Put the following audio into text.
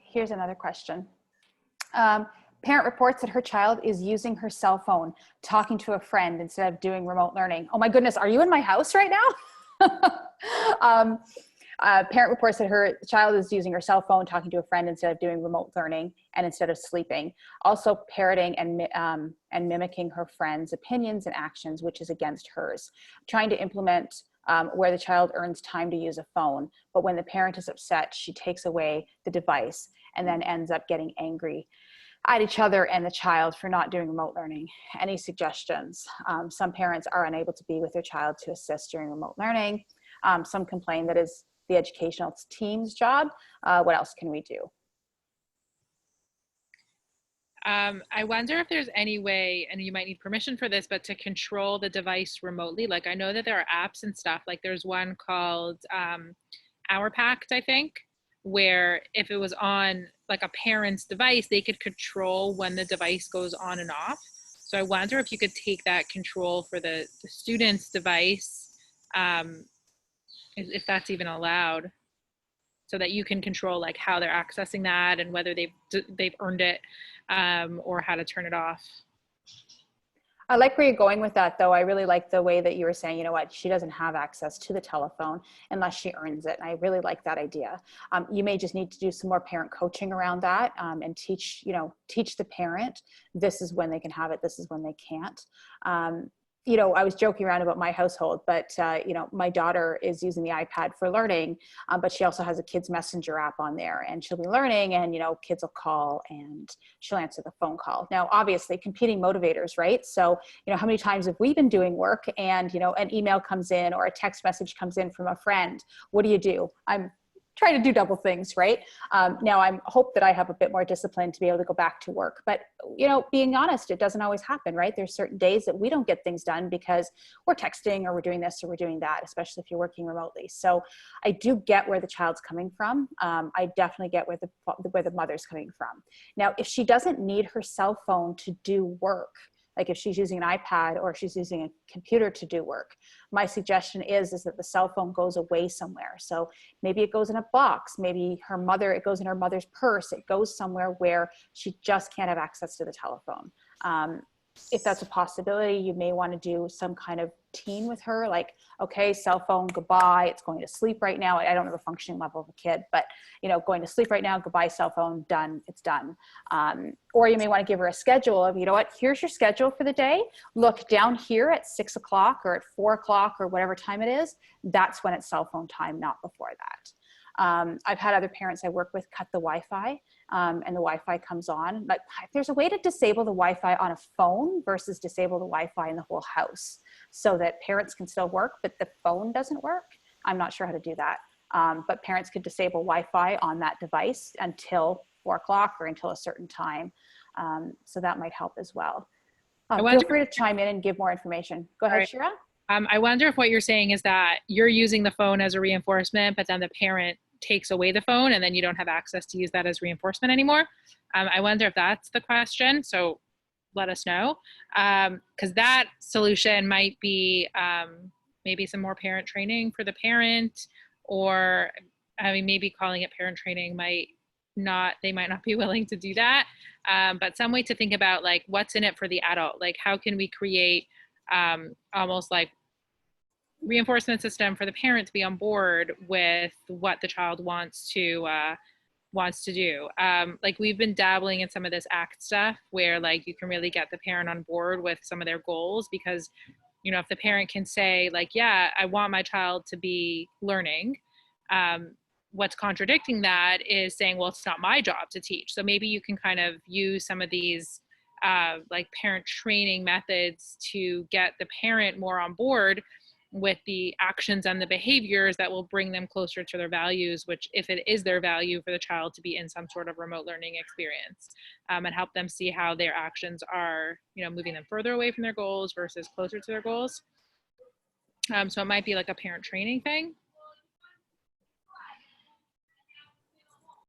Here's another question. Parent reports that her child is using her cell phone, talking to a friend instead of doing remote learning. Oh my goodness, are you in my house right now? Parent reports that her child is using her cell phone, talking to a friend instead of doing remote learning and instead of sleeping. Also parroting and mimicking her friends' opinions and actions, which is against hers. Trying to implement where the child earns time to use a phone, but when the parent is upset, she takes away the device and then ends up getting angry at each other and the child for not doing remote learning. Any suggestions? Some parents are unable to be with their child to assist during remote learning. Some complain that is the educational team's job. What else can we do? I wonder if there's any way, and you might need permission for this, but to control the device remotely. Like, I know that there are apps and stuff, like there's one called Our Pact, I think, where if it was on like a parent's device, they could control when the device goes on and off. So I wonder if you could take that control for the student's device, if that's even allowed, so that you can control like how they're accessing that and whether they've earned it, or how to turn it off. I like where you're going with that, though. I really like the way that you were saying, you know what, she doesn't have access to the telephone unless she earns it. And I really like that idea. You may just need to do some more parent coaching around that, and teach the parent, this is when they can have it, this is when they can't. I was joking around about my household, but my daughter is using the iPad for learning, but she also has a kids messenger app on there, and she'll be learning, and kids will call and she'll answer the phone call. Now, obviously competing motivators, right? So, how many times have we been doing work and, an email comes in or a text message comes in from a friend? What do? I'm trying to do double things, right? Now I hope that I have a bit more discipline to be able to go back to work, but being honest, it doesn't always happen, right? There's certain days that we don't get things done because we're texting or we're doing this or we're doing that, especially if you're working remotely. So I do get where the child's coming from. I definitely get where the mother's coming from. Now, if she doesn't need her cell phone to do work, like if she's using an iPad or she's using a computer to do work, my suggestion is that the cell phone goes away somewhere. So maybe it goes in a box, maybe it goes in her mother's purse, it goes somewhere where she just can't have access to the telephone. If that's a possibility, you may want to do some kind of routine with her, like, okay, cell phone, goodbye, it's going to sleep right now. I don't know the functioning level of a kid, but going to sleep right now, goodbye cell phone, done, it's done. Or you may want to give her a schedule of, here's your schedule for the day. Look down here at 6 o'clock or at 4 o'clock or whatever time it is. That's when it's cell phone time, not before that. I've had other parents I work with cut the Wi-Fi, and the Wi-Fi comes on. But there's a way to disable the Wi-Fi on a phone versus disable the Wi-Fi in the whole house so that parents can still work, but the phone doesn't work. I'm not sure how to do that. But parents could disable Wi-Fi on that device until 4 o'clock or until a certain time. So that might help as well. Feel free to chime in and give more information. Go ahead, Shira. I wonder if what you're saying is that you're using the phone as a reinforcement, but then the parent takes away the phone and then you don't have access to use that as reinforcement anymore. I wonder if that's the question. So let us know. Because that solution might be maybe some more parent training for the parent, or maybe calling it parent training they might not be willing to do that. But some way to think about like what's in it for the adult. Like how can we create almost like reinforcement system for the parent to be on board with what the child wants to do. Like we've been dabbling in some of this ACT stuff where like you can really get the parent on board with some of their goals, because if the parent can say like, yeah, I want my child to be learning, what's contradicting that is saying, well, it's not my job to teach. So maybe you can kind of use some of these like parent training methods to get the parent more on board with the actions and the behaviors that will bring them closer to their values, which if it is their value for the child to be in some sort of remote learning experience, and help them see how their actions are, moving them further away from their goals versus closer to their goals. So it might be like a parent training thing.